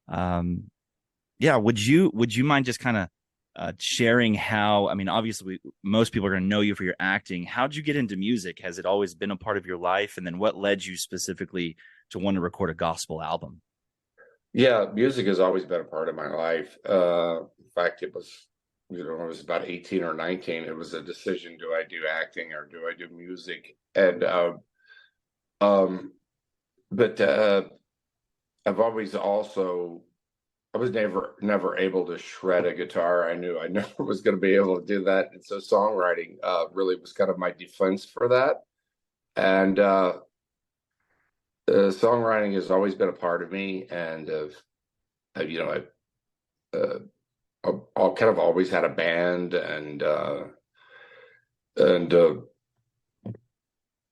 Um, yeah, would you mind just kind of sharing how? I mean, obviously, most people are going to know you for your acting. How'd you get into music? Has it always been a part of your life? And then what led you specifically to want to record a gospel album? Yeah, music has always been a part of my life. In fact, it was, when I was about 18 or 19, it was a decision: do I do acting or do I do music? And um, but I've always also I was never able to shred a guitar. I knew I never was going to be able to do that, and so songwriting really was kind of my defense for that. And songwriting has always been a part of me, and I've all kind of always had a band and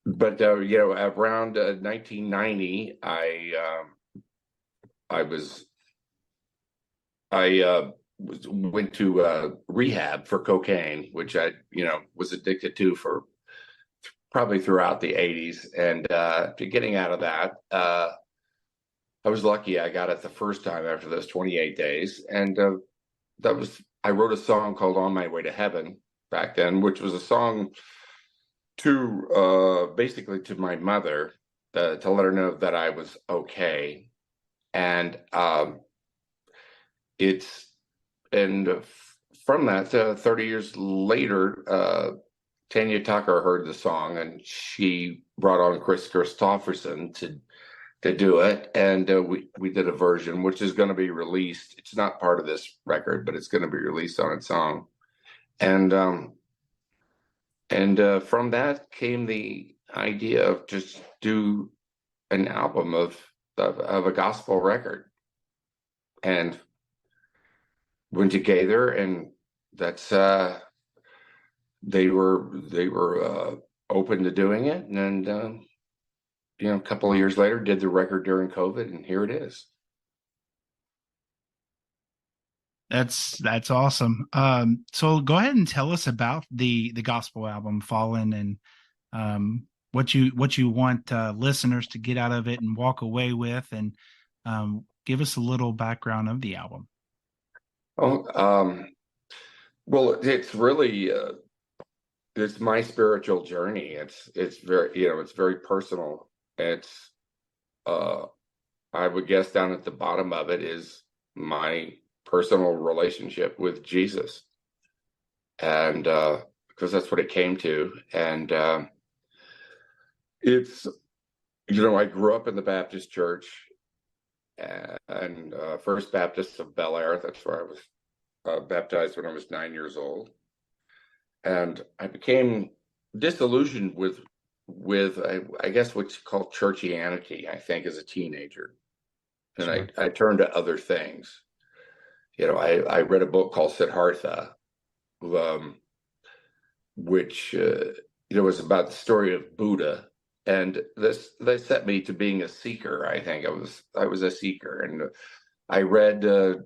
but around 1990 I was went to rehab for cocaine, which I was addicted to for probably throughout the 80s. And to getting out of that, I was lucky I got it the first time after those 28 days. And I wrote a song called On My Way to Heaven back then, which was a song to basically to my mother, to let her know that I was okay. And it's and from that, 30 years later, Tanya Tucker heard the song and she brought on Chris Christopherson to do it, and we did a version which is going to be released. It's not part of this record, but it's going to be released on its own. And from that came the idea of just do an album of a gospel record, and went together, and that's they were open to doing it, and a couple of years later did the record during COVID, and here it is. That's awesome. So go ahead and tell us about the gospel album Fallen, and what you want listeners to get out of it and walk away with, and give us a little background of the album. Oh, well, it's really it's my spiritual journey. It's very it's very personal. It's uh I would guess down at the bottom of it is my personal relationship with Jesus, and because that's what it came to. And it's I grew up in the Baptist church, and First Baptist of Bel Air. That's where I was baptized when I was 9 years old, and I became disillusioned with I guess what you call churchianity, I think, as a teenager, and Sure. I turned to other things. I read a book called Siddhartha, um, which was about the story of Buddha, and this set me to being a seeker. I think I was a seeker, and I read so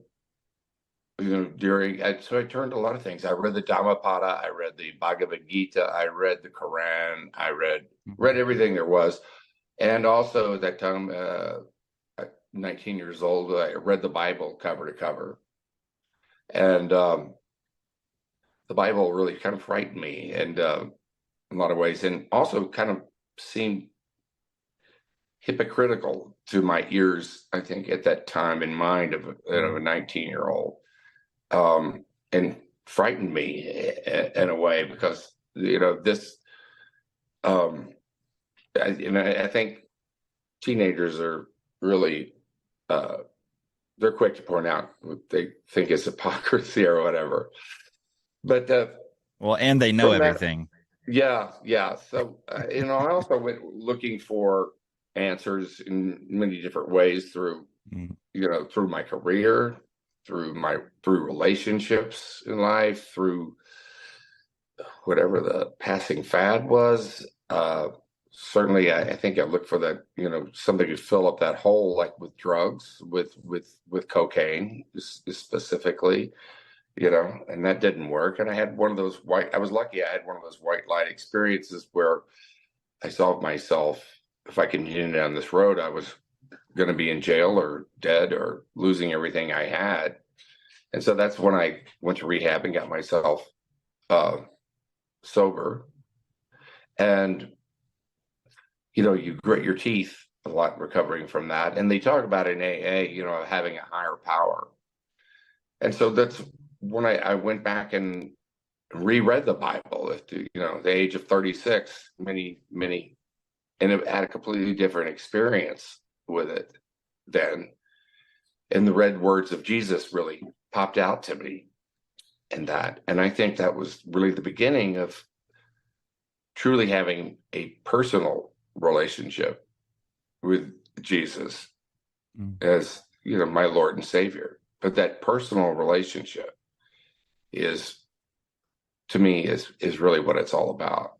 I turned to a lot of things. I read the Dhammapada, I read the Bhagavad Gita, I read the Quran, I read Mhm. everything there was, and also at that time, at 19 years old, I read the Bible cover to cover, and the Bible really kind of frightened me, and in a lot of ways, and also kind of seemed hypocritical to my ears, I think, at that time in mind of a 19-year-old, and frightened me in a way, because this I think teenagers are really they're quick to point out what they think is hypocrisy or whatever. But Well, and they know from that, everything. yeah. So I also went looking for answers in many different ways through Mm. through my career, through relationships in life, through whatever the passing fad was. Certainly, I think I looked for that, something to fill up that hole, like with drugs, with cocaine specifically, and that didn't work. And I had one of those I was lucky I had one of those white light experiences where I saw myself, if I continued down this road, I was going to be in jail or dead or losing everything I had. And so that's when I went to rehab and got myself uh, sober. And, you grit your teeth a lot recovering from that. And they talk about in AA, having a higher power. And so that's when I went back and reread the Bible at the age of 36, many, and it had a completely different experience with it then. And the red words of Jesus really popped out to me in that. And I think that was really the beginning of truly having a personal relationship with Jesus Mm. as, my Lord and Savior. But that personal relationship is, to me, is really what it's all about.